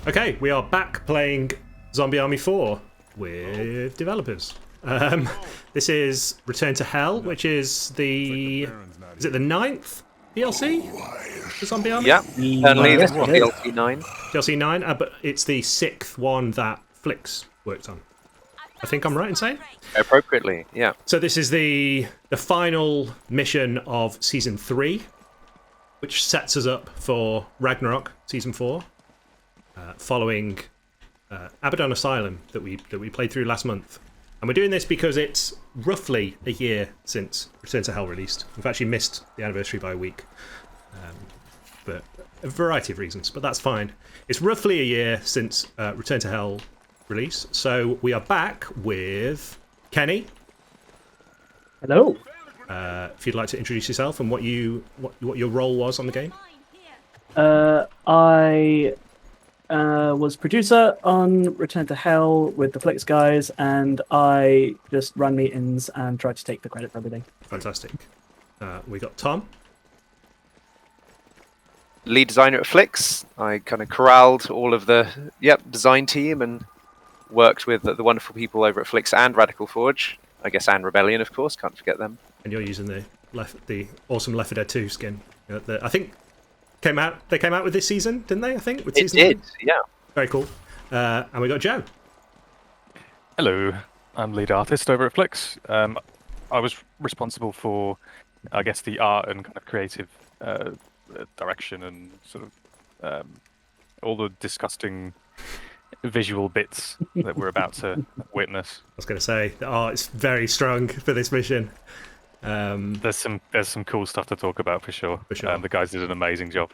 Okay, we are back playing Zombie Army 4 with developers. This is Return to Hell, which is the... Is it the 9th DLC for Zombie Army? Yeah, certainly this one, DLC 9. DLC 9, but it's the 6th one that Flix worked on. I think I'm right in saying? Appropriately, yeah. So this is the final mission of Season 3, which sets us up for Ragnarok Season 4, following Abaddon Asylum that we played through last month. And we're doing this because it's roughly a year since Return to Hell released. We've actually missed the anniversary by a week, but a variety of reasons, but that's fine. It's roughly a year since Return to Hell release, so we are back with Kenny. Hello. If you'd like to introduce yourself and what your role was on the game. I was producer on Return to Hell with the Flix guys, and I just run meetings and try to take the credit for everything. Fantastic. We got Tom. Lead designer at Flix. I kind of corralled all of the design team and worked with the wonderful people over at Flix and Radical Forge. I guess and Rebellion, of course. Can't forget them. And you're using the awesome Left 4 Dead 2 skin. I think they came out with this season, didn't they? I think with season 1? Yeah. Very cool. And we got Joe. Hello, I'm lead artist over at Flix. I was responsible for, I guess, the art and kind of creative direction and sort of all the disgusting visual bits that we're about to witness. I was going to say the art is very strong for this mission. There's some cool stuff to talk about for sure. The guys did an amazing job.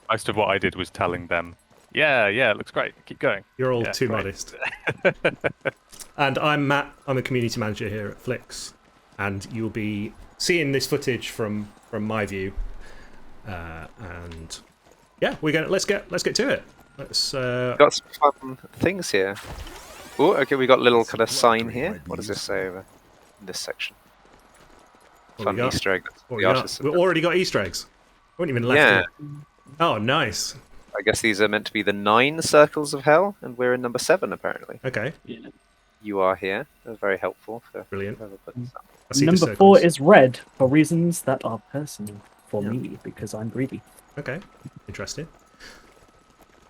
Most of what I did was telling them, yeah, it looks great, keep going. You're all too modest. And I'm Matt. I'm a community manager here at Flix, and you'll be seeing this footage from my view. And yeah, let's get to it. Let's got some fun things here. Oh, okay, we got a little kind of sign here. What does this say over in this section? Fun Easter egg. We've already got Easter eggs. We haven't even left it. Oh, nice. I guess these are meant to be the 9 circles of hell, and we're in number 7 apparently. Okay. Yeah. You are here. That's very helpful. Brilliant. Number 4 is red for reasons that are personal for me because I'm greedy. Okay. Interesting.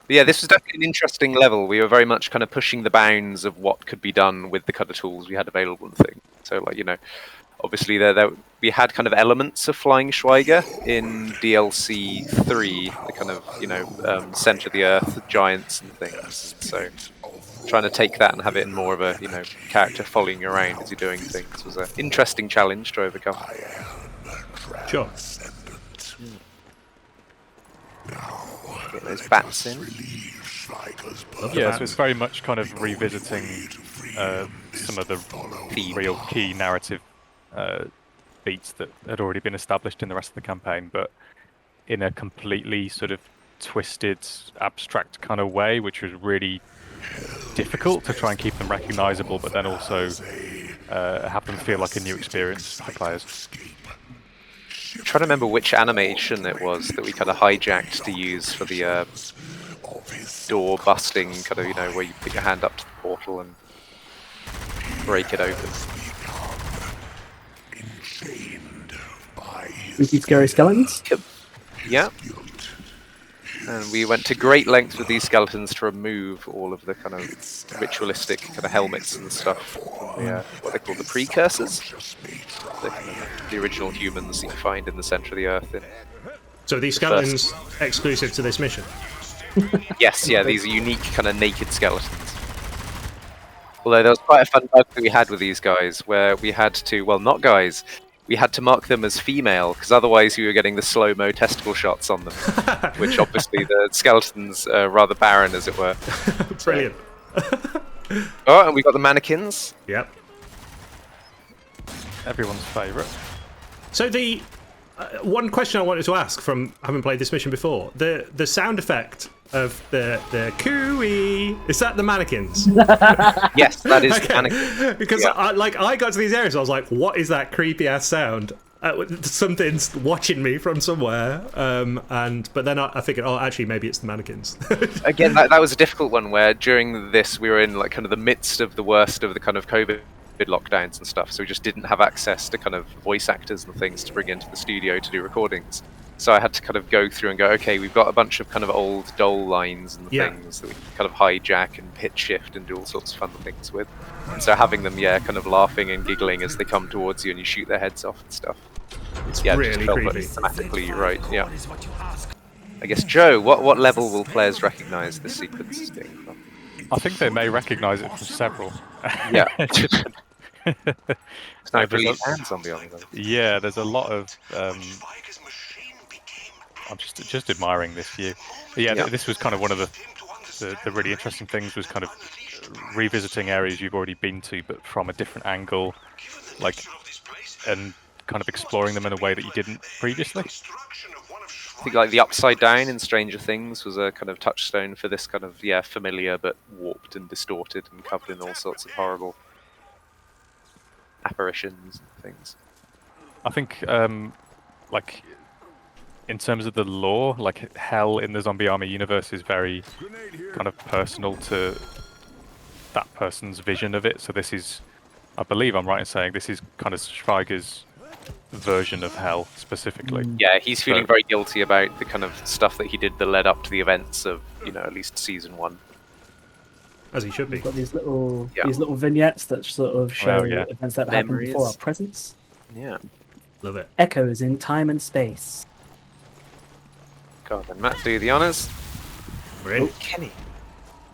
But yeah, this was definitely an interesting level. We were very much kind of pushing the bounds of what could be done with the kind of tools we had available and things. So, like, obviously we had kind of elements of Flying Schweiger in DLC 3, the kind of, center of the earth, giants and things. So trying to take that and have it in more of a, character following you around as you're doing things was an interesting challenge to overcome. Sure. Get those bats in. Yeah, so it's very much kind of revisiting some of the real key narrative beats that had already been established in the rest of the campaign, but in a completely sort of twisted, abstract kind of way, which was really difficult to try and keep them recognizable, but then also have them feel like a new experience for players. I'm trying to remember which animation it was that we kind of hijacked to use for the door busting, kind of, where you put your hand up to the portal and break it open. Spooky, scary skeletons? Yeah. And we went to great lengths with these skeletons to remove all of the kind of ritualistic kind of helmets and stuff. What they call the precursors. The original humans that you find in the center of the earth. So are these skeletons exclusive to this mission? Yes, yeah, these are unique kind of naked skeletons. Although there was quite a fun bug that we had with these guys, where we had to, we had to mark them as female, because otherwise we were getting the slow-mo testicle shots on them, which obviously the skeletons are rather barren, as it were. Brilliant. Oh, and we got the mannequins. Yep. Everyone's favourite. So the one question I wanted to ask from having played this mission before, the sound effect of the cooey, is that the mannequins? Yes, that is the mannequins. Because I got to these areas, I was like, what is that creepy ass sound? something's watching me from somewhere, but then I figured, oh, actually, maybe it's the mannequins. Again, that was a difficult one where during this we were in like kind of the midst of the worst of the kind of COVID lockdowns and stuff, so we just didn't have access to kind of voice actors and things to bring into the studio to do recordings. So I had to kind of go through and go, okay, we've got a bunch of kind of old Dole lines and things that we can kind of hijack and pitch shift and do all sorts of fun things with. And so having them, kind of laughing and giggling as they come towards you and you shoot their heads off and stuff. It's really just felt creepy. thematically right, yeah. I guess, Joe, what level will players recognise this sequence as being from? I think they may recognise it from several. Yeah. Sniper Elite and Zombie Army. Yeah, there's a lot of... I'm just admiring this view. But yeah, this was kind of one of the really interesting things, was kind of revisiting areas you've already been to, but from a different angle, and kind of exploring them in a way that you didn't previously. I think like the Upside Down in Stranger Things was a kind of touchstone for this kind of familiar but warped and distorted and covered in all sorts of horrible apparitions and things. I think in terms of the lore, like hell in the Zombie Army universe is very kind of personal to that person's vision of it. So this is, I believe I'm right in saying, this is kind of Schweiger's version of hell specifically. Yeah, he's feeling very guilty about the kind of stuff that he did that led up to the events of, at least season 1. As he should be. We've got these little vignettes that sort of show events that happened before our presence. Yeah. Love it. Echoes in time and space. God, then Matt, do the honours. Really? Oh, Kenny.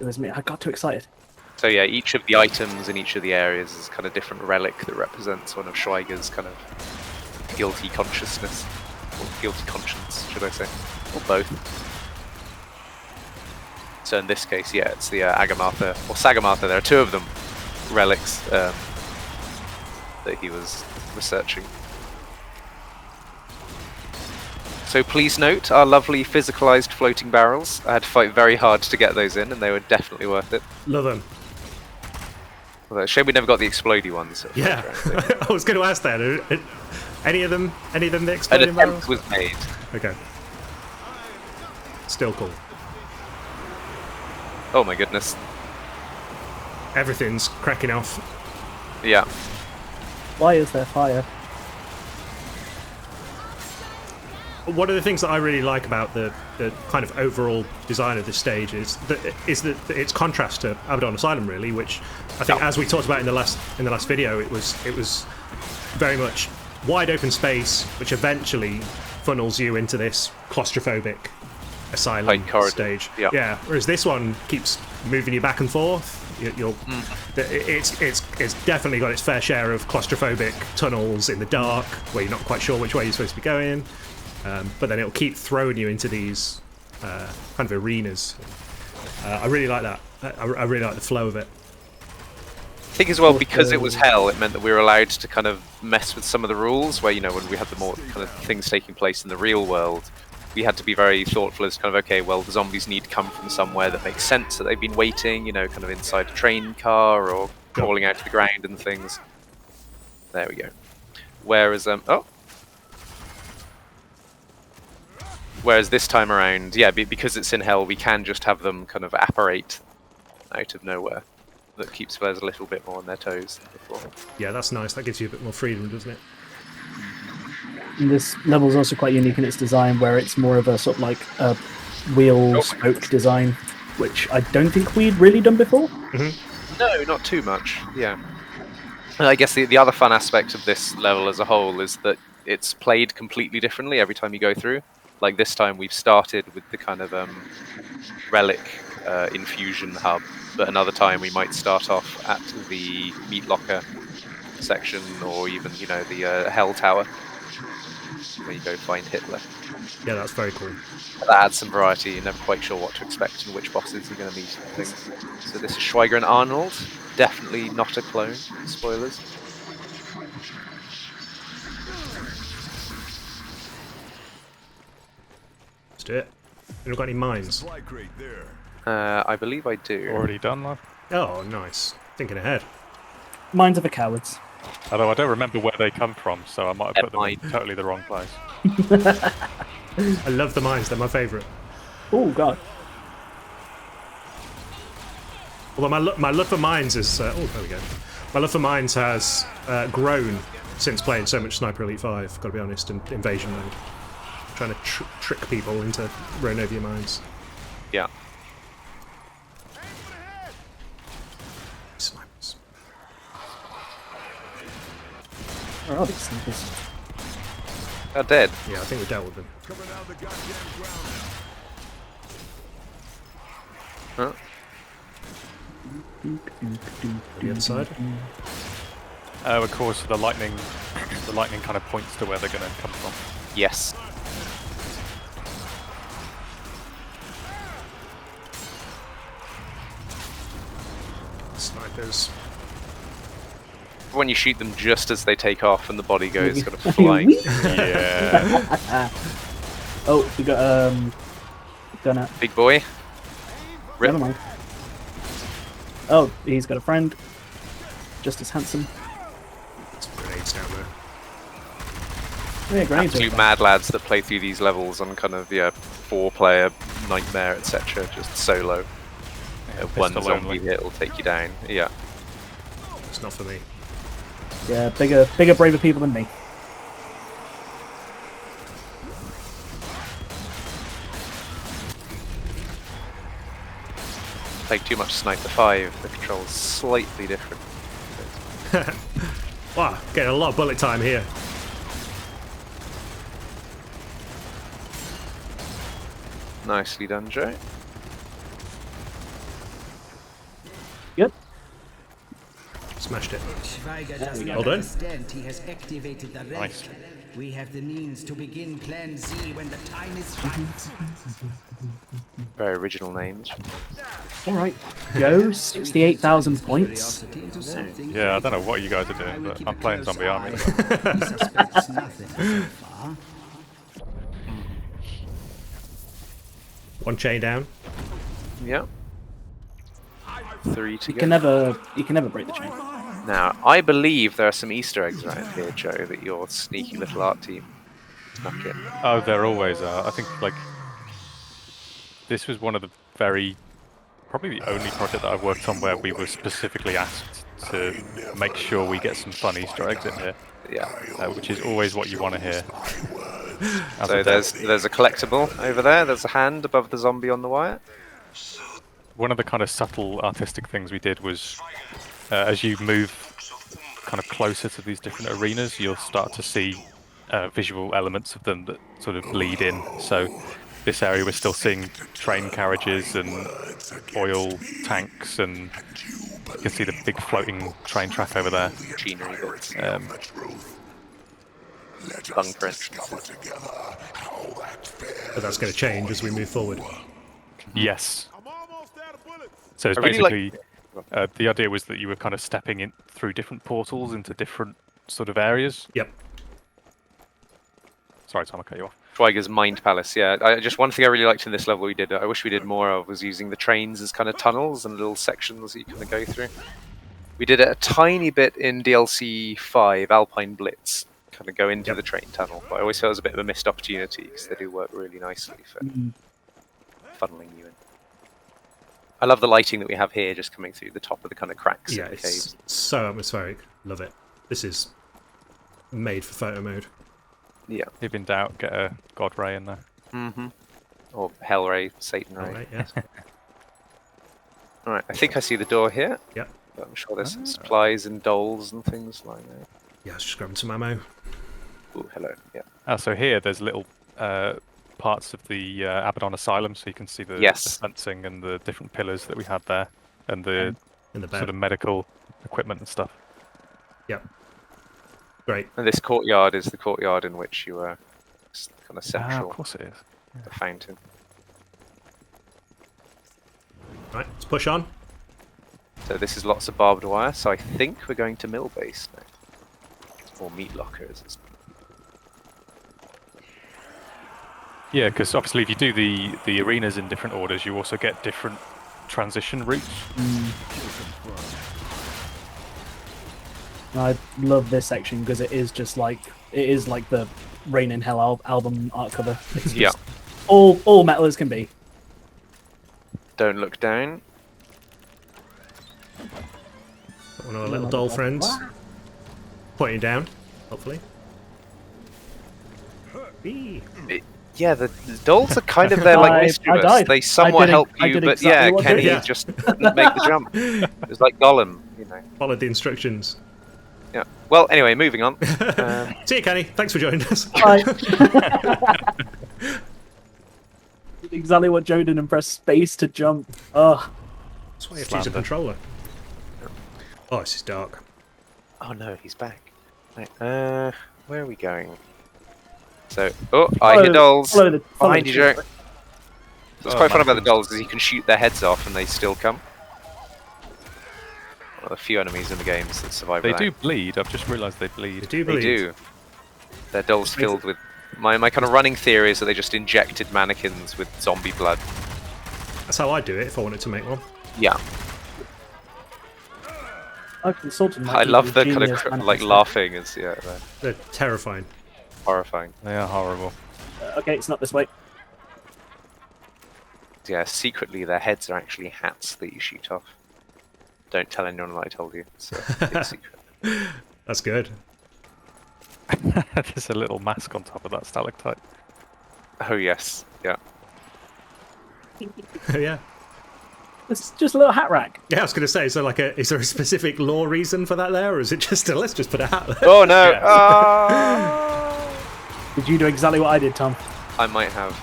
It was me. I got too excited. So yeah, each of the items in each of the areas is kind of different relic that represents one of Schweiger's kind of guilty consciousness, or guilty conscience, should I say, or both. So in this case, it's the Agarmatha, or Sagamatha, there are 2 of them, relics that he was researching. So please note our lovely physicalized floating barrels. I had to fight very hard to get those in, and they were definitely worth it. Love them. Although, shame we never got the explodey ones. Yeah, I was going to ask that. Any of them the exploding An barrels? attempt was made. Okay. Still cool. Oh my goodness. Everything's cracking off. Yeah. Why is there fire? One of the things that I really like about the kind of overall design of this stage is that its contrast to Abaddon Asylum, really, which I think, as we talked about in the last video, it was very much wide open space, which eventually funnels you into this claustrophobic asylum stage. Yeah. Whereas this one keeps moving you back and forth. It's definitely got its fair share of claustrophobic tunnels in the dark, where you're not quite sure which way you're supposed to be going. But then it'll keep throwing you into these kind of arenas. I really like that. I really like the flow of it. I think as well, because it was hell, it meant that we were allowed to kind of mess with some of the rules, where, when we had the more kind of things taking place in the real world, we had to be very thoughtful as kind of, okay, well, the zombies need to come from somewhere that makes sense, that they've been waiting, kind of inside a train car or crawling out to the ground and things. There we go. Whereas, Whereas this time around, because it's in hell, we can just have them kind of apparate out of nowhere. That keeps players a little bit more on their toes than before. Yeah, that's nice. That gives you a bit more freedom, doesn't it? And this level is also quite unique in its design, where it's more of a sort of like a wheel spoke design, which I don't think we'd really done before. Mm-hmm. No, not too much. Yeah. And I guess the other fun aspect of this level as a whole is that it's played completely differently every time you go through. Like this time, we've started with the kind of relic infusion hub, but another time we might start off at the meat locker section, or even the hell tower, where you go find Hitler. Yeah, that's very cool. That adds some variety. You're never quite sure what to expect and which bosses you're going to meet and things. So this is Schweiger and Arnold. Definitely not a clone. Spoilers. Let's do it. You got any mines? I believe I do. Already done, lad? Oh, nice. Thinking ahead. Minds are for cowards. Although I don't remember where they come from, so I might have put them in totally the wrong place. I love the mines, they're my favourite. Oh, God. Although my love for mines is... oh, there we go. My love for mines has grown since playing so much Sniper Elite 5, gotta be honest, and Invasion mode. Trying to trick people into running over your mines. Yeah. Snipers. Where are these snipers? They're dead. Yeah, I think we dealt with them. Huh? The other side. Of course, the lightning kind of points to where they're going to come from. Yes. Snipers. When you shoot them just as they take off and the body goes kind of flying. Yeah. Oh, we got gun out. Big boy. Rip. Never mind. Oh, he's got a friend. Just as handsome. Some grenades down there. Oh, yeah, grenades. Absolute mad lads that play through these levels on kind of 4-player nightmare, etc. Just solo. One zombie hit will take you down. Yeah. It's not for me. Yeah, bigger, braver people than me. Played too much Sniper 5. The control's slightly different. Wow, getting a lot of bullet time here. Nicely done, Joe. Good. Smashed it. Schweiger does Well not done. understand he has activated the relic. Nice. We have the means to begin Plan Z when the time is right. Very original names. Alright. Go, 68,000 points. Curiosity into something Yeah, I don't know what you guys are doing, will but keep I'm a playing close Zombie Army. eye. He suspects nothing so far. One chain down. Yeah. 3 to You go. can never break the chain. Now, I believe there are some Easter eggs around here, Joe, that your sneaky little art team snuck in. Oh, there always are. I think like this was one of the probably the only project that I've worked on where we were specifically asked to make sure we get some fun Easter eggs in here, Yeah. which is always what you want to hear. As So a dev. there's a collectible over there. There's a hand above the zombie on the wire. One of the kind of subtle artistic things we did was as you move kind of closer to these different arenas, you'll start to see visual elements of them that sort of bleed in. So this area we're still seeing train carriages and oil tanks, and you can see the big floating train track over there. Machinery bits. Lung, for instance. But that's going to change as we move forward. Yes. So it's I really like- basically the idea was that you were kind of stepping in through different portals into different sort of areas. Yep. Sorry, Tom, I cut you off. Schweiger's Mind Palace, yeah. Just one thing I really liked in this level we did, I wish we did more of, was using the trains as kind of tunnels and little sections that you kind of go through. We did it a tiny bit in DLC 5, Alpine Blitz, kind of go into the train tunnel, but I always felt it was a bit of a missed opportunity because they do work really nicely for funneling you in. I love the lighting that we have here, just coming through the top of the kind of cracks Yeah, in the it's caves. so atmospheric. Love it. This is made for photo mode. Yeah. If in doubt, get a God Ray in there. Mm-hmm. Or Hell Ray, Satan Ray. All right, yeah. Alright, I think I see the door here. Yep. But I'm sure there's some supplies and doles and things like that. Yeah, I was just grabbing some ammo. Ooh, hello. Yeah. So here, there's little parts of the Abaddon Asylum, so you can see the fencing and the different pillars that we had there, and the In the bed. sort of medical equipment and stuff. Yep. Great. And this courtyard is the courtyard in which you are kind of central. Of course it is. The fountain. Right, let's push on. So this is lots of barbed wire, so I think we're going to mill base now. Or meat lockers. Yeah, because obviously if you do the arenas in different orders, you also get different transition routes. And I love this section because it is just like the Rain in Hell album art cover. It's just all metal as can be. Don't look down. One of our little doll friends pointing down, hopefully. Whee. Yeah, the dolls are kind of there like mischievous. They somewhat help you, but exactly Kenny just couldn't make the jump. It was like Gollum, you know. Followed the instructions. Yeah. Well, anyway, moving on. See you, Kenny. Thanks for joining us. Bye. Exactly what Joe did and press space to jump. Oh. That's why you have to use a controller. Oh, this is dark. Oh no, he's back. Right, where are we going? So, I hear dolls behind you, Joe. What's quite fun about the dolls is you can shoot their heads off and they still come. Well, a few enemies in the games that survive. They do bleed. I've just realised they bleed. They do bleed. They do. They're dolls filled with. My kind of running theory is that they just injected mannequins with zombie blood. That's how I do it if I wanted to make one. Yeah. I love the kind of like laughing. They're terrifying. Horrifying. They are horrible. Okay, it's not this way. Yeah, secretly their heads are actually hats that you shoot off. Don't tell anyone that I told you. It's a big secret. That's good. There's a little mask on top of that stalactite. Oh yes, yeah. Yeah. It's just a little hat rack. Yeah, I was going to say, so is there a specific law reason for that there, or is it just let's just put a hat there? Oh no! Did you do exactly what I did, Tom? I might have.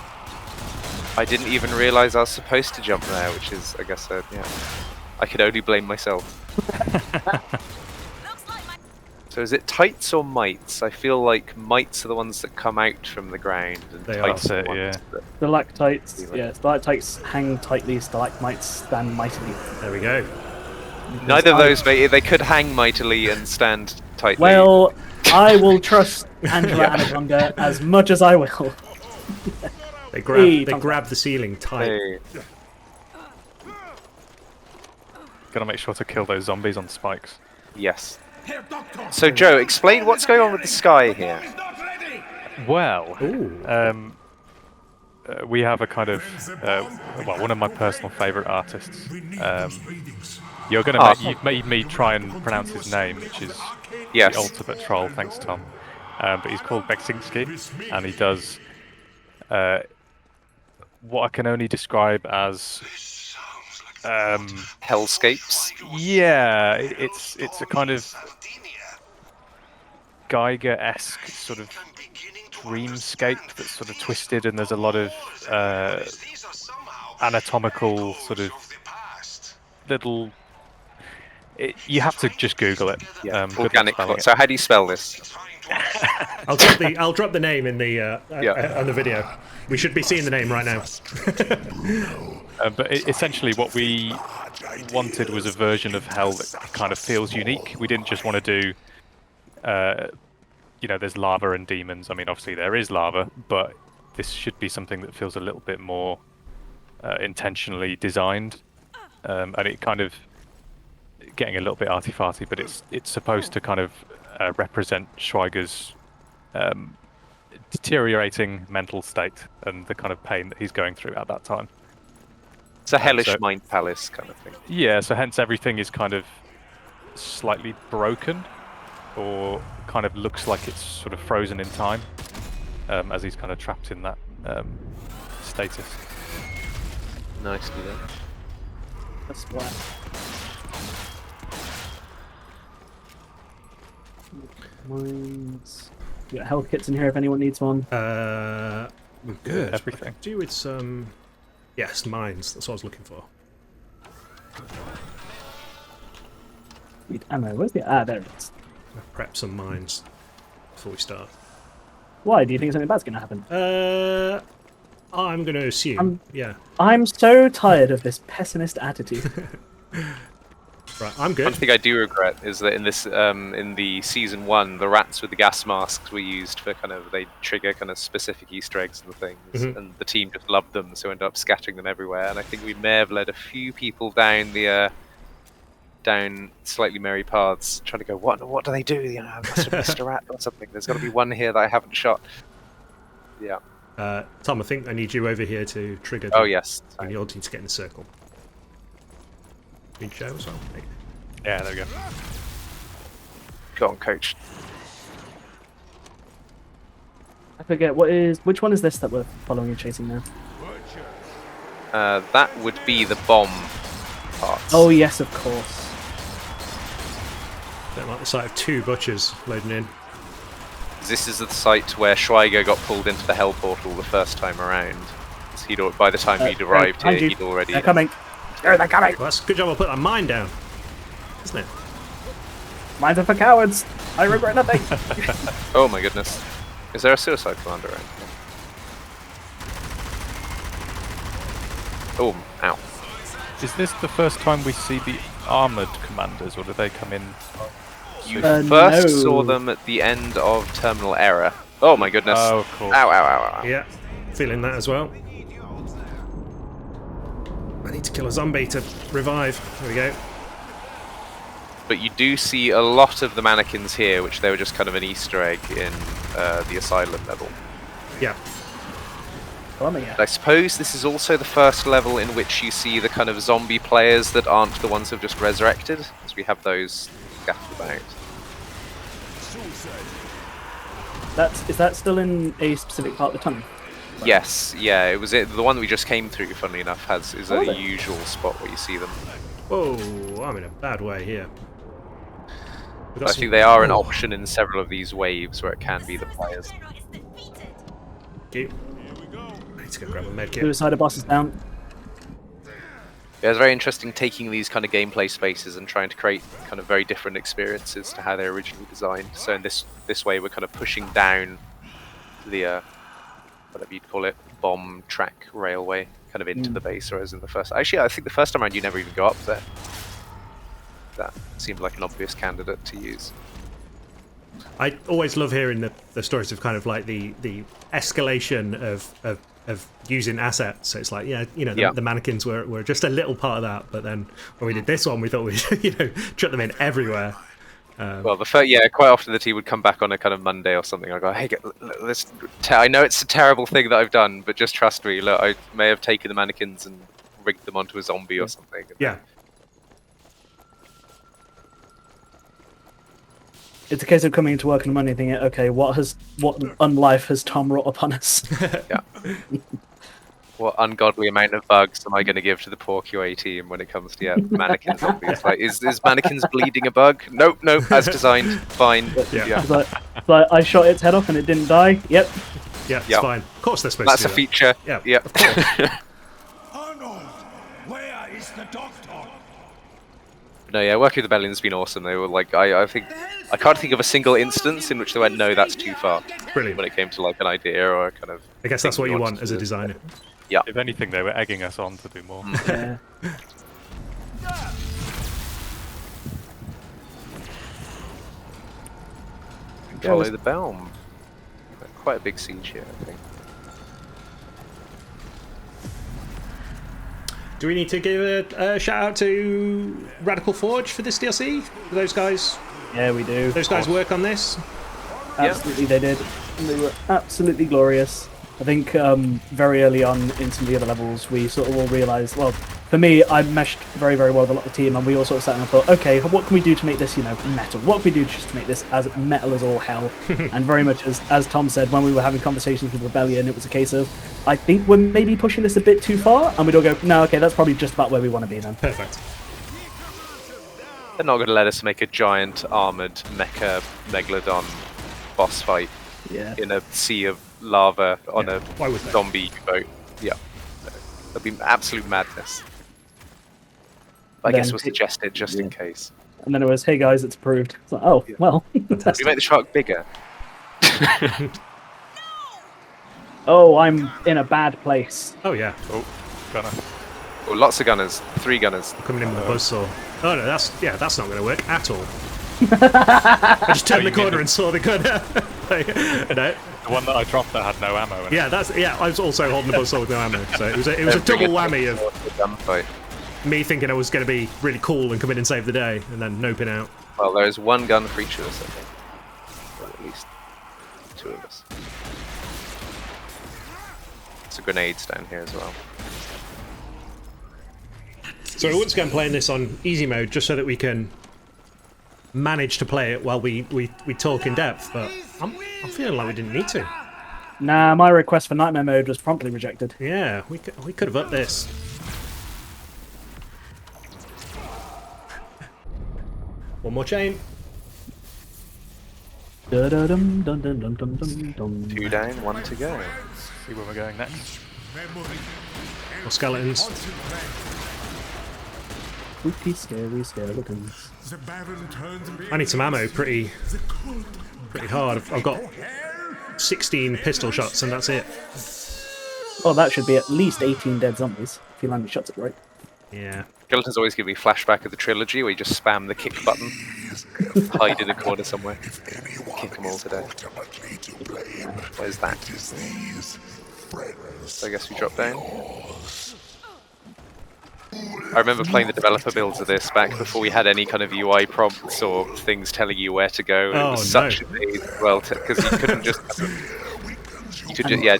I didn't even realise I was supposed to jump there, which is, I guess, yeah. I could only blame myself. So is it tights or mites? I feel like mites are the ones that come out from the ground, and They tights are. are the ones that... Stalactites, stalactites hang tightly, stalagmites stand mightily. There we go. Neither of those, they could hang mightily and stand tightly. Well, I will trust Angela Anaconda as much as I will. They grab the ceiling tight. Hey. Gotta make sure to kill those zombies on spikes. Yes. So Joe, explain what's going on with the sky here. Well, we have a kind of one of my personal favourite artists. You've made me try and pronounce his name, which is the ultimate troll. Thanks, Tom. But he's called Beksinski, and he does what I can only describe as hellscapes. Yeah, it's a kind of Geiger-esque sort of dreamscape that's sort of twisted, and there's a lot of anatomical sort of little. You have to just Google it. Yeah, organic. So how do you spell this? I'll drop the name in the on the video. We should be seeing the name right now. But essentially, what we wanted was a version of hell that kind of feels unique. We didn't just want to do, there's lava and demons. I mean, obviously there is lava, but this should be something that feels a little bit more intentionally designed, and it kind of getting a little bit arty-farty, but it's supposed to kind of represent Schweiger's deteriorating mental state and the kind of pain that he's going through at that time. It's a hellish mind palace kind of thing. Yeah, so hence everything is kind of slightly broken, or kind of looks like it's sort of frozen in time, as he's kind of trapped in that status. Nicely done. That's black. Mines. You got health kits in here if anyone needs one. We're good. Everything. Do with some. Yes, mines. That's what I was looking for. Need ammo. Where's the there it is. Prep some mines before we start. Why? Do you think something bad's going to happen? I'm going to assume. I'm so tired of this pessimist attitude. Right, I'm good. One thing I do regret is that in this, in the season 1, the rats with the gas masks were used for they trigger kind of specific Easter eggs and things, and the team just loved them, so ended up scattering them everywhere. And I think we may have led a few people down the down slightly merry paths, trying to go, what do they do? You know, I must have missed a rat or something. There's got to be one here that I haven't shot. Yeah. Tom, I think I need you over here to trigger. Oh yes. And you'll need to get in the circle. Need Joe as well. Yeah, there we go. Go on, coach. I forget which one is this that we're following and chasing now? That would be the bomb parts. Oh yes, of course. Don't like the sight of 2 butchers loading in. This is the site where Schweiger got pulled into the hell portal the first time around. By the time he'd arrived here, he'd already... They're coming. They're coming. Well, that's a good job I put that mine down, isn't it? Mines are for cowards. I regret nothing. Oh my goodness. Is there a suicide commander around? Oh, ow. Is this the first time we see the armoured commanders, or do they come in? You first no. saw them at the end of Terminal Error. Oh my goodness. Oh, of course. Ow, ow, ow, ow. Yeah, feeling that as well. I need to kill a zombie to revive. There we go. But you do see a lot of the mannequins here, which they were just kind of an Easter egg in the Asylum level. Yeah. And I suppose this is also the first level in which you see the kind of zombie players that aren't the ones who've just resurrected, because we have those scattered about. Is that still in a specific part of the tunnel? Yes, yeah, it was the one that we just came through, funnily enough, is a usual spot where you see them. Whoa, I'm in a bad way here. I think they are an option in several of these waves where it can be the players. I need to go grab a medkit. Suicide boss is down. Yeah, it's very interesting taking these kind of gameplay spaces and trying to create kind of very different experiences to how they were originally designed. So in this way, we're kind of pushing down the whatever you'd call it, bomb track railway, kind of into the base, whereas in the first... Actually, I think the first time around you never even go up there. That seemed like an obvious candidate to use. I always love hearing the stories of kind of like the escalation of using assets. So it's like, the mannequins were just a little part of that, but then when we did this one, we thought we'd chuck them in everywhere. Well, quite often the team would come back on a kind of Monday or something. I go, hey, I know it's a terrible thing that I've done, but just trust me. Look, I may have taken the mannequins and rigged them onto a zombie or something. Yeah. It's a case of coming into work on Monday and thinking, okay, what unlife has Tom wrought upon us? Yeah. What ungodly amount of bugs am I going to give to the poor QA team when it comes to mannequins? It's like, is mannequins bleeding a bug? Nope, as designed. Fine. Yeah. Like, I shot its head off and it didn't die. Yep. Yeah, it's fine. Of course they're supposed That's to do a feature. Yeah. Of course. Arnold, where is the doctor? No, yeah, working with the Bellions has been awesome. They were like, I can't think of a single instance in which they went, no, that's too far. Brilliant. When it came to like an idea or a kind of... I guess that's what you want as a designer. Yeah. If anything, they were egging us on to do more. Yeah. Follow the Belm. Quite a big siege here, I think. Do we need to give a shout out to Radical Forge for this DLC? Do those guys? Yeah, we do. Those guys work on this? Absolutely, they did. And they were absolutely glorious. I think very early on in some of the other levels, we sort of all realised, well, for me, I meshed very, very well with a lot of the team, and we all sort of sat and thought, okay, what can we do to make this, metal? What can we do just to make this as metal as all hell? And very much as Tom said, when we were having conversations with Rebellion, it was a case of, I think we're maybe pushing this a bit too far, and we'd all go, no, okay, that's probably just about where we want to be then. Perfect. They're not going to let us make a giant armoured mecha megalodon boss fight in a sea of lava on a zombie boat. Yeah. That'd be absolute madness. I guess we'll suggest it just in case. And then it was, hey guys, it's approved. It's like, oh, well. We make the shark bigger. Oh, I'm in a bad place. Oh, yeah. Oh, gunner. Oh, lots of gunners. 3 gunners. Coming in with a buzzsaw. Oh, no, that's not going to work at all. I just turned the corner and saw the gunner. The one that I dropped that had no ammo in it. Yeah, I was also holding the buzzsaw with no ammo. So it was a double whammy of... Gunfight. me thinking I was going to be really cool and come in and save the day, and then noping out. Well, there is one gun for each of us, I think. Or at least 2 of us. There's grenades down here as well. So once again, playing this on easy mode just so that we can manage to play it while we talk in depth. But I'm feeling like we didn't need to. Nah, my request for nightmare mode was promptly rejected. Yeah, we could have upped this. One more chain. 2 down, 1 to go. See where we're going next. More skeletons. Spooky, scary skeletons. I need some ammo pretty hard. I've got 16 pistol shots and that's it. Oh, that should be at least 18 dead zombies, if you land the shots it right. Yeah. Skeletons always give me flashback of the trilogy where you just spam the kick button, hide in a corner somewhere, kick them all to death. Where's that? So I guess we drop down. I remember playing the developer builds of this back before we had any kind of UI prompts or things telling you where to go. Oh, it was such a pain as well, because you couldn't just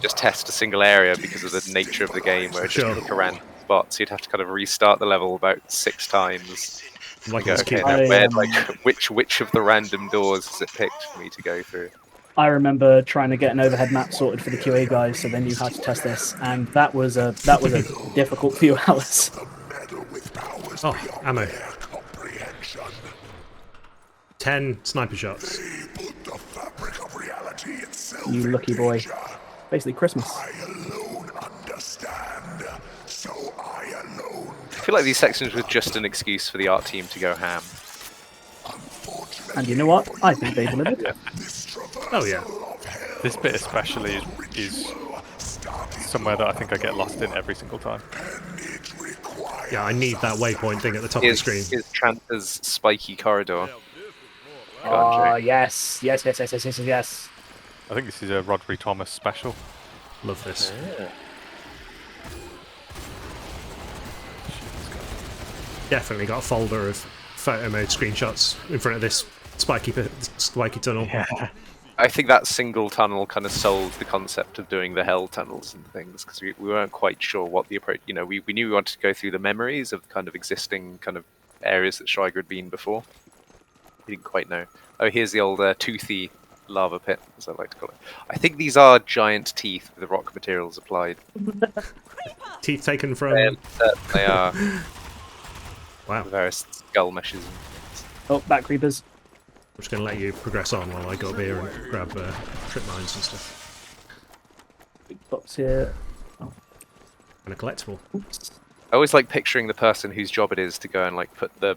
just test a single area because of the nature of the game, where it just pick a random spot. So you'd have to kind of restart the level about 6 times. Like Go, okay, now which of the random doors has it picked for me to go through? I remember trying to get an overhead map sorted for the QA guys, so they knew how to test this, and that was a difficult few hours. Oh, ammo. 10 sniper shots. You lucky boy. Basically Christmas. I feel like these sections were just an excuse for the art team to go ham. And you know what? I think they delivered. Oh yeah. This bit especially is somewhere that I think I get lost in every single time. Yeah, I need that waypoint thing at the top of the screen. Here's Tranter's spiky corridor. Oh, yes. Yes. I think this is a Rodri Thomas special. Love this. Yeah. Definitely got a folder of photo mode screenshots in front of this spiky tunnel. Yeah. I think that single tunnel kind of sold the concept of doing the hell tunnels and things, because we weren't quite sure what the approach. You know, we knew we wanted to go through the memories of the kind of existing kind of areas that Schweiger had been before. We didn't quite know. Oh, here's the old toothy lava pit, as I like to call it. I think these are giant teeth with the rock materials applied. Teeth taken from. They are. Wow. Various skull meshes. Oh, back creepers. I'm just going to let you progress on while I go up here and grab trip mines and stuff. Big box here. And a collectible. Oops. I always like picturing the person whose job it is to go and like put the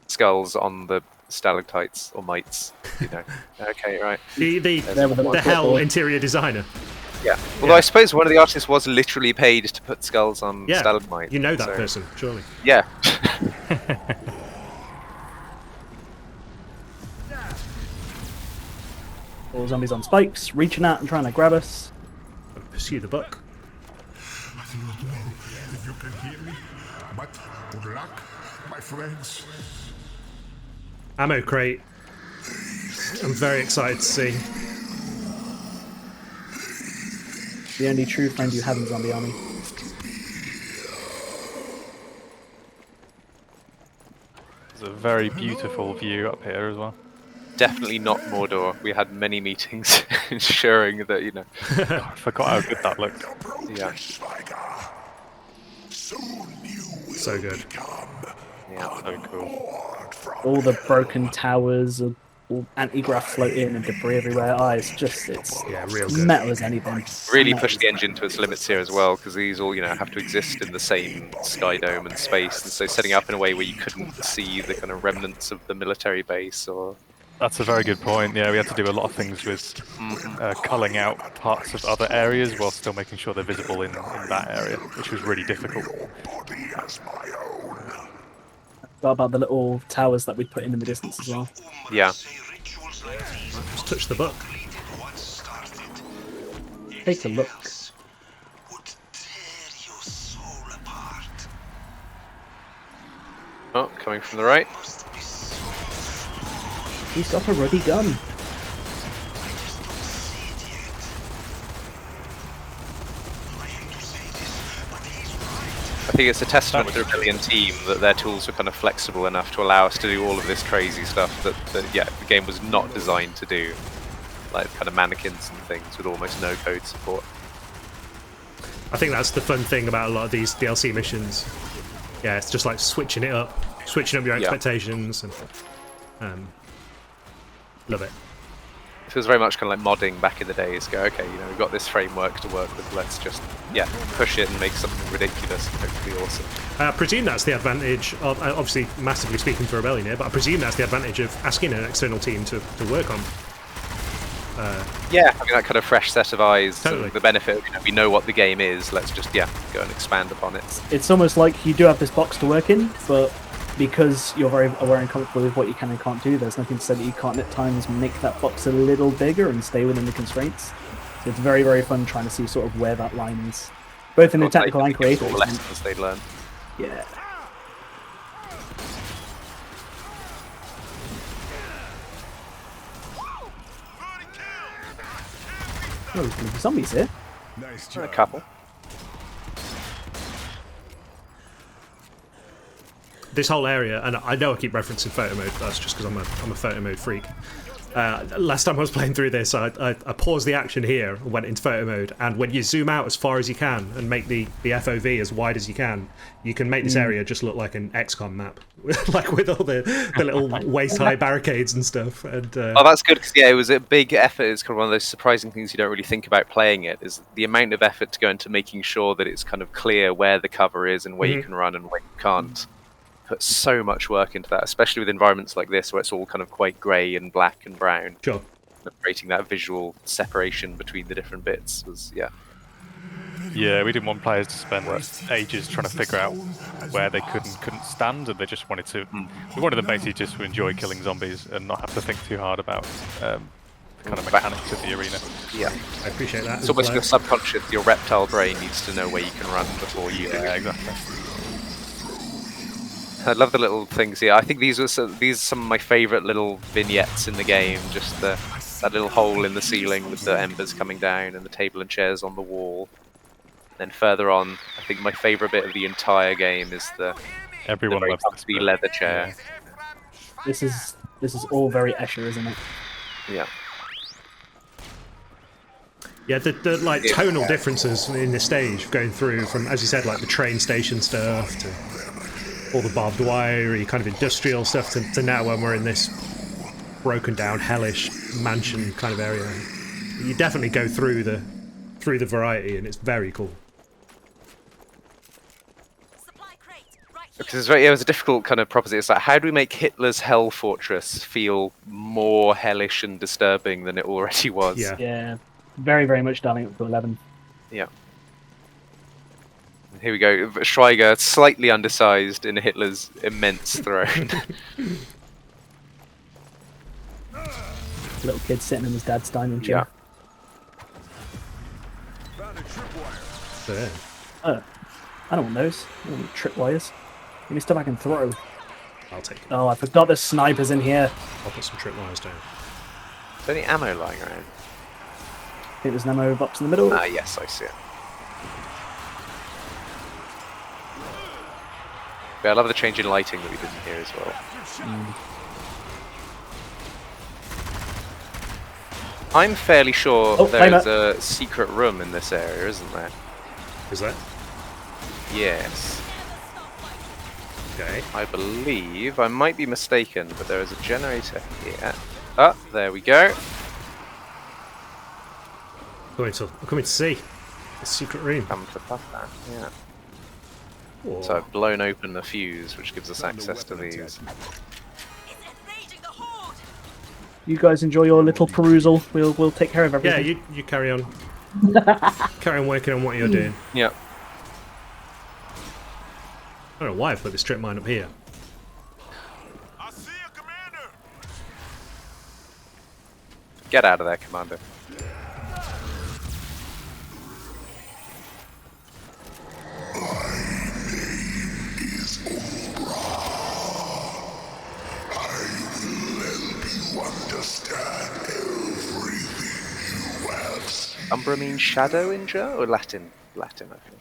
skulls on the stalactites or mites. You know. Okay, right. The hell interior designer. Yeah. Although I suppose one of the artists was literally paid to put skulls on stalagmites. You know that person, surely. Yeah. All zombies on spikes, reaching out and trying to grab us. Pursue the buck. I do not know if you can hear me, but good luck, my friends. Ammo crate. I'm very excited to see. The only true friend you have in Zombie Army. There's a very beautiful view up here as well. Definitely not Mordor. We had many meetings ensuring that, you know. I forgot how good that looked. Yeah. So good. Yeah, so cool. All the broken towers, all anti-grav floating and debris everywhere. It's real good. metal as anything. Really pushed the engine to its limits here as well, because these all, you know, have to exist in the same sky dome and space, and so setting up in a way where you couldn't see the kind of remnants of the military base or. That's a very good point. Yeah, we had to do a lot of things with culling out parts of other areas while still making sure they're visible in that area, which was really difficult. What about the little towers that we put in the distance as well? Yeah. Just touch the buck. Take a look. Oh, coming from the right. He's got a ruddy gun. I think it's a testament to the Rebellion team that their tools were kind of flexible enough to allow us to do all of this crazy stuff that yeah, the game was not designed to do. Like kind of mannequins and things with almost no code support. I think that's the fun thing about a lot of these DLC missions. Yeah, it's just like switching your expectations, and love it. It was very much kind of like modding back in the days. Go, okay, you know, we've got this framework to work with. Let's just push it and make something ridiculous and hopefully awesome. I presume that's the advantage of, obviously massively speaking for Rebellion here, but I presume that's the advantage of asking an external team to work on. Yeah, having that kind of fresh set of eyes. Totally. And the benefit of, you know, we know what the game is. Let's just go and expand upon it. It's almost like you do have this box to work in, but because you're very aware and comfortable with what you can and can't do, there's nothing to say that you can't at times make that box a little bigger and stay within the constraints. So it's very, very fun trying to see sort of where that line is, both in a technical and creative. Sort of lessons they learn. Yeah. Oh, there's gonna be zombies here. Nice A job. couple. This whole area, and I know I keep referencing photo mode, that's just because I'm a photo mode freak. Last time I was playing through this, I paused the action here and went into photo mode, and when you zoom out as far as you can and make the FOV as wide as you can make this area just look like an XCOM map, like with all the little waist-high barricades and stuff. And Oh, that's good, because it was a big effort. It's kind of one of those surprising things you don't really think about playing it, is the amount of effort to go into making sure that it's kind of clear where the cover is and where you can run and where you can't. Put so much work into that, especially with environments like this where it's all kind of quite grey and black and brown. Sure. Creating that visual separation between the different bits was, Yeah, we didn't want players to spend ages trying to figure out where they could and couldn't stand, and they just wanted to. We wanted them basically just to enjoy killing zombies and not have to think too hard about the kind of mechanics of the arena. Yeah, I appreciate that. it's almost your subconscious, your reptile brain needs to know where you can run before you do. Yeah, exactly. I love the little things here. I think these are some of my favourite little vignettes in the game. Just that little hole in the ceiling with the embers coming down and the table and chairs on the wall. Then further on, I think my favourite bit of the entire game is the Everyone very loves comfy this. leather chair. This is all very Escher, isn't it? Yeah. Yeah, the like tonal differences in the stage going through from, as you said, like the train station stuff to all the barbed wire, kind of industrial stuff to now when we're in this broken down hellish mansion kind of area. You definitely go through the variety, and it's very cool. Because it was a difficult kind of proposition. It's like, how do we make Hitler's Hell Fortress feel more hellish and disturbing than it already was? Yeah. Yeah. Very, very much dialing up to 11. Yeah. Here we go. Schweiger, slightly undersized in Hitler's immense throne. Little kid sitting in his dad's dining chair. Yeah. I don't want those. I don't want tripwires. Give me stuff I can throw. I'll take it. Oh, I forgot there's snipers in here. I'll put some tripwires down. Is there any ammo lying around? I think there's an ammo box in the middle. Ah, yes, I see it. Yeah, I love the change in lighting that we did in here as well. I'm fairly sure there's a secret room in this area, isn't there? Is that? Yes. Okay. I believe, I might be mistaken, but there is a generator here. Ah, there we go. I'm coming to see the secret room. Come to past that, yeah. Whoa. So I've blown open the fuse, which gives us access to these. You guys enjoy your little perusal. We'll take care of Yeah, everything. you carry on. Carry on working on what you're doing. Yeah. I don't know why I've put this strip mine up here. I see you, Commander. Get out of there, Commander. Umbra means shadow in Ger or Latin? Latin, I think.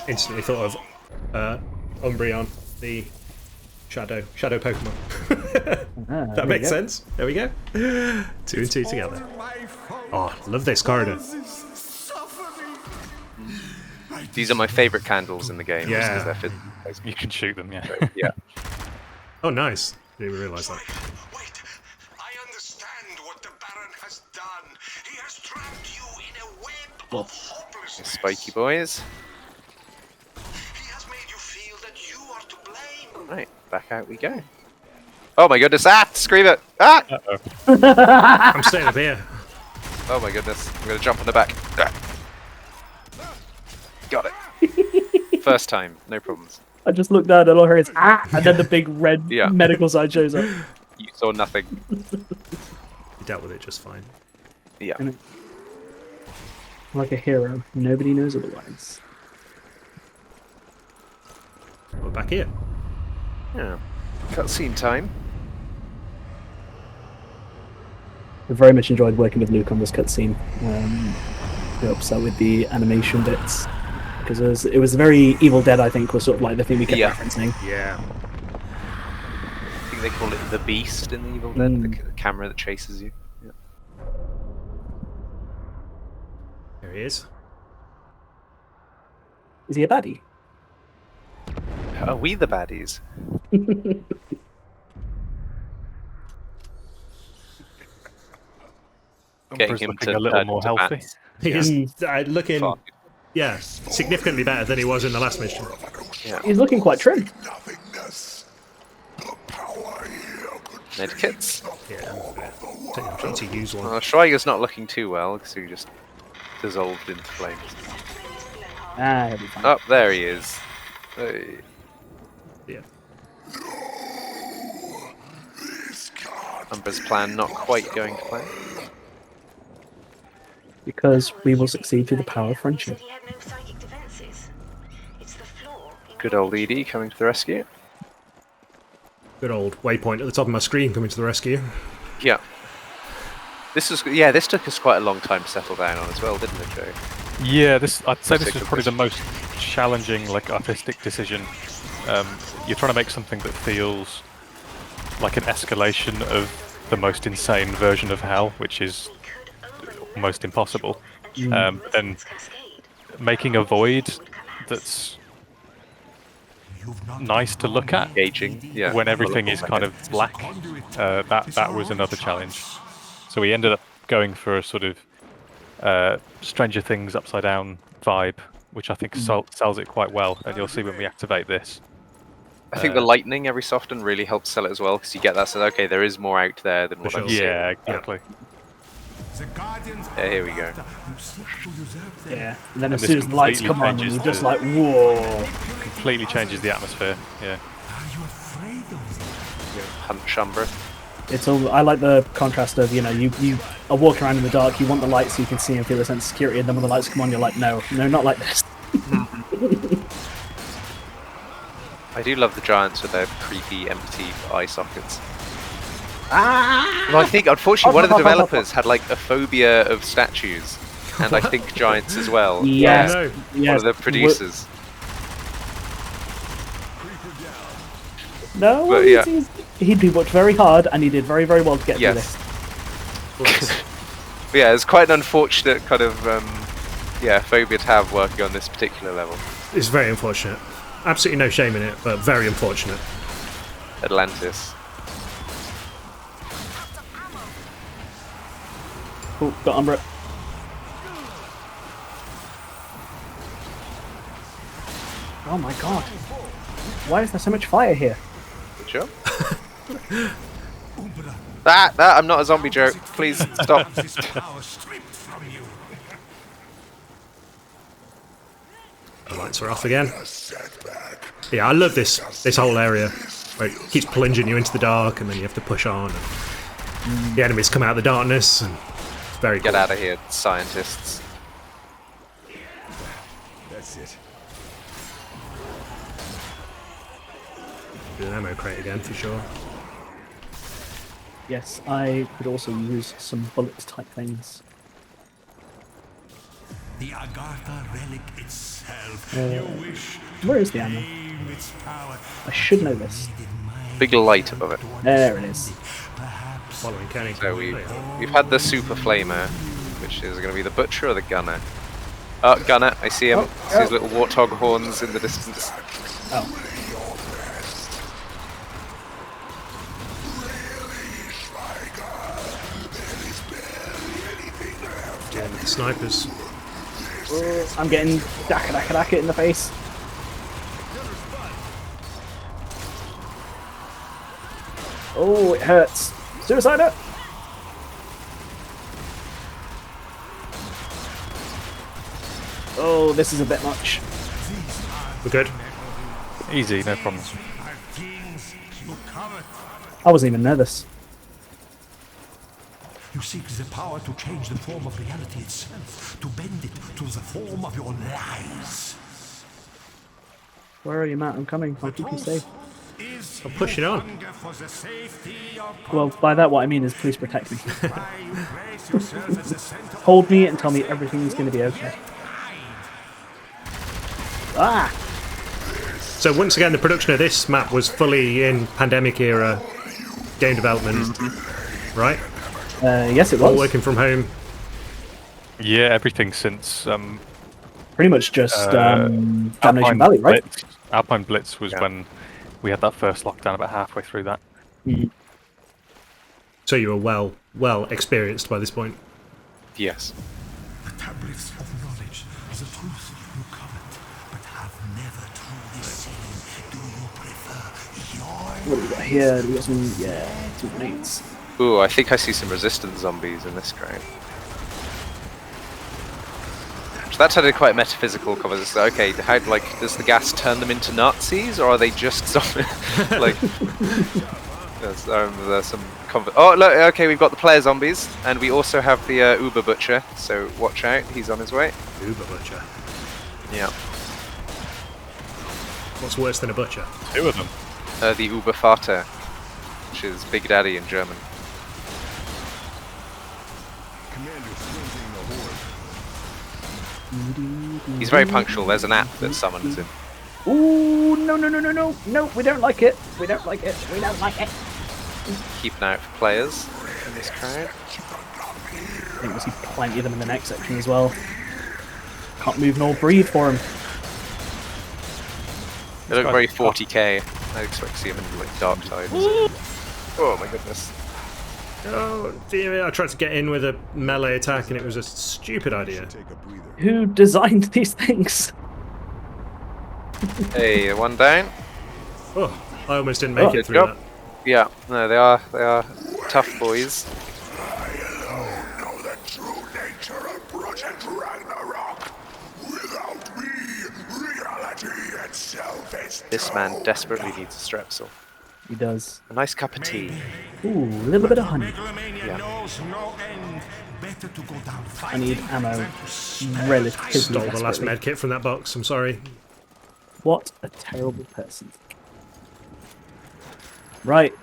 Instantly thought of Umbreon, the shadow Pokemon. That makes sense. There we go. 2 and 2 together. Oh, love this corridor. These are my favourite candles in the game. Yeah. Just 'cause they're You can shoot them, yeah. yeah. Oh, nice. Didn't even realise that. Wait, I understand what the Baron has done. He has trapped you in a web of hopelessness. Spiky boys. He has made you feel that you are to blame. Right, back out we go. Oh my goodness! Ah, scream it! Ah! I'm staying up here. Oh my goodness! I'm gonna jump on the back. Ah. Got it. First time, no problems. I just looked down and all I heard is and then the big red Yeah. medical sign shows up. You saw nothing. You dealt with it just fine. Yeah. Like a hero, nobody knows otherwise. We're back here. Yeah. Cutscene time. I very much enjoyed working with Luke on this cutscene. Got upset with the animation bits because it was very Evil Dead. I think was sort of like the thing we kept referencing. Yeah. I think they call it the Beast in the Evil Dead, the camera that chases you. Yeah. There he is. Is he a baddie? Are we the baddies? Getting him looking to a little turn more into healthy. bats. He is looking, Fuck. yeah, significantly better than he was in the last mission. Yeah. He's looking quite trim. Nothingness. The power here could Medkits. Yeah. Take to use one. Well, Schweiger's not looking too well because he just dissolved into flames. He'll be fine. Oh, there he is. Hey. Yeah. Umbra's plan not quite going to plan. Because we will succeed through the power of friendship. Good old Edie coming to the rescue. Good old waypoint at the top of my screen coming to the rescue. Yeah. This took us quite a long time to settle down on as well, didn't it, Joe? Yeah, I'd say this is probably the most challenging, like, artistic decision. You're trying to make something that feels like an escalation of the most insane version of hell, which is almost impossible. Then making a void that's nice to look at Engaging, yeah. when everything is kind of black, that was another challenge. So we ended up going for a sort of Stranger Things upside down vibe, which I think sells it quite well, and you'll see when we activate this. I think the lightning every so often really helps sell it as well, because you get that sense, okay, there is more out there than what I'm seeing. Yeah, exactly. Yeah, here we go. Yeah. And then as this soon as the lights completely come on, changes you're just the- like, whoa. Completely changes the atmosphere. Yeah. Punch Umbra. It's all. I like the contrast of, you are walking around in the dark, you want the light so you can see and feel a sense of security, and then when the lights come on, you're like, no, not like this. I do love the giants with their creepy, empty eye sockets. Well, I think, unfortunately, one of the developers had, like, a phobia of statues, and I think giants as well. Yes. no. Yes. One of the producers. No, But, yeah. he worked very hard, and he did very, very well to get through Yes. this. But yeah, it's quite an unfortunate kind of, phobia to have working on this particular level. It's very unfortunate. Absolutely no shame in it, but very unfortunate. Atlantis. Oh, got Umbra. Oh my god. Why is there so much fire here? Good job. I'm not a zombie joke. Please stop. The lights are off again. Yeah, I love this whole area where it keeps plunging you into the dark, and then you have to push on. And the enemies come out of the darkness, and it's very cool. Get out of here, scientists. That's it. Do an ammo crate again for sure. Yes, I could also use some bullet type things. The Agartha relic itself. Where is the ammo? I should know this. Big light above it. There it is. Following Kenny. So we've had the super flamer, which is going to be the butcher or the gunner. Oh, gunner! I see him. See his little warthog horns in the distance. Oh. Yeah, with the snipers. I'm getting daka in the face. Oh, it hurts. Suicider! Oh, this is a bit much. We're good. Easy, no problem. I wasn't even nervous. You seek the power to change the form of reality itself, to bend it to the form of your lies. Where are you, Matt? I'm coming. I'll keep you safe. I'm pushing on. Well, by that what I mean is please protect me. Hold me and tell me everything's going to be okay. Ah! So once again, the production of this map was fully in pandemic era game development, right? Yes, it All was. working from home. Yeah, everything since Pretty much just Damnation Alpine Valley, right? Blitz. Alpine Blitz was when we had that first lockdown, about halfway through that. So you were well experienced by this point. Yes. The tablets of knowledge is the truth you covet, but have never truly seen. Do you prefer your... What do we got here? We got some, yeah, 2 grenades. Ooh, I think I see some resistant zombies in this crowd. So that's had a quite metaphysical conversation. Okay, how does the gas turn them into Nazis, or are they just zombies? Like, there's some. Oh look, okay, we've got the player zombies, and we also have the Uber Butcher. So watch out, he's on his way. Uber butcher. Yeah. What's worse than a butcher? 2 of them. The Uber Vater, which is Big Daddy in German. He's very punctual. There's an app that summons him. Ooh, no, we don't like it. We don't like it. We don't like it. Keep an eye out for players in this crowd. I think we'll see plenty of them in the next section as well. Can't move nor breathe for him. They look very 40k. I expect to see him in like Dark Tides. Oh my goodness. Oh dear, I tried to get in with a melee attack and it was a stupid idea. Who designed these things? Hey, one down. Oh, I almost didn't make it through Yep. that. Yeah, no, they are tough boys. Oh, know the true nature of Project Ragnarok. Without me, reality itself is This man desperately needs a strepsil. He does. A nice cup of tea. Ooh, a little bit of honey. Yeah. knows no end. Better to go down I need ammo relatively Stole the last desperately. med kit from that box, I'm sorry. What a terrible person. Right.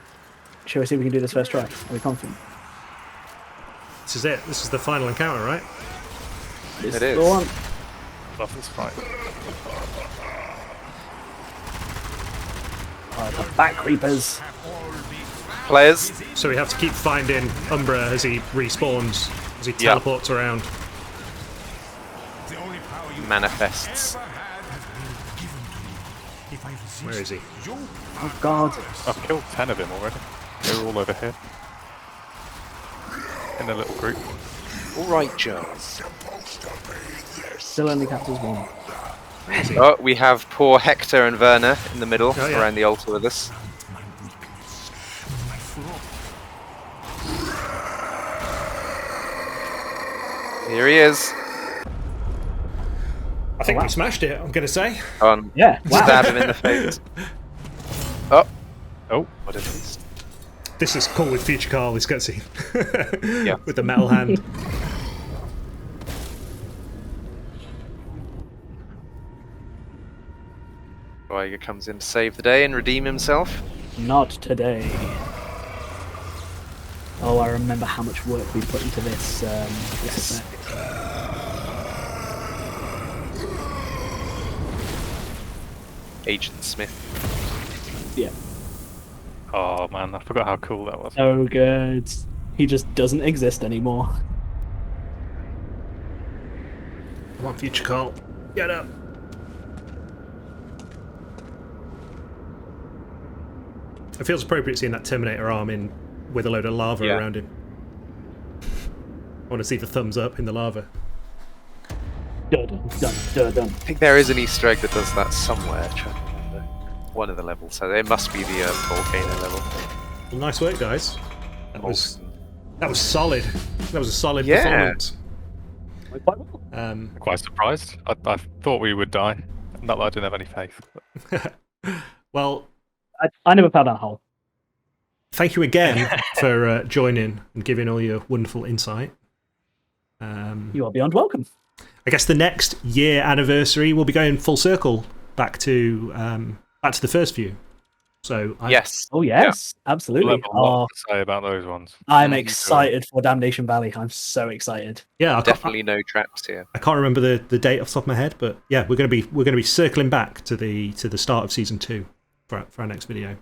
Shall we see if we can do this first try? Are we confident? This is it. This is the final encounter, right? This It is is. the one. Love this fight. Oh, the back creepers. Players, So we have to keep finding Umbra as he respawns, as he Yeah. teleports around. manifests. Where is he? Oh god. I've killed 10 of him already. They're all over here. In a little group. All right, Joe. Still only captures one. Oh, we have poor Hector and Werner in the middle, Oh, yeah. around the altar with us. Here he is. I think we smashed it, I'm going to say. Yeah, wow. Stab him in the face. Oh, Oh, what is this? This is cool with Future Carl, this cutscene. Yeah. With the metal hand. Ryger comes in to save the day and redeem himself. Not today. Oh, I remember how much work we put into this effect. Agent Smith. Yeah. Oh man, I forgot how cool that was. So good. He just doesn't exist anymore. Come on, Future Call. Get up. It feels appropriate seeing that Terminator arm in with a load of lava around him. I want to see the thumbs up in the lava. Dun. I think there is an Easter egg that does that somewhere. Trying to remember. One of the levels. So it must be the volcano level. Well, nice work, guys. That was Awesome. solid. That was a solid performance. Quite surprised. I thought we would die. Not that I didn't have any faith. Well, I never fell down a hole. thank you again for joining and giving all your wonderful insight. You are beyond welcome. I guess the next year anniversary will be going full circle back to the first view. So Yes. Oh yes, absolutely. We'll have a lot to say about those ones. I'm excited for Damnation Valley. I'm so excited. Yeah, Definitely no traps here. I can't remember the date off the top of my head, but yeah, we're going to be circling back to the start of season 2 for our next video.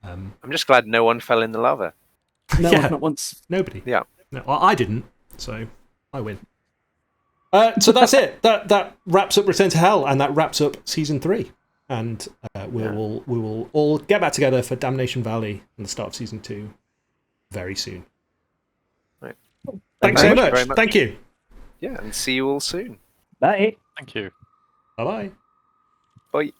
I'm just glad no one fell in the lava. No, Yeah. not once. Nobody. Yeah. No, well, I didn't, so I win. So that's it. That wraps up Return to Hell, and that wraps up season 3. And we will all get back together for Damnation Valley and the start of season 2 very soon. Right. Thanks so much. Thank you. Yeah, and see you all soon. Bye. Thank you. Bye bye. Bye.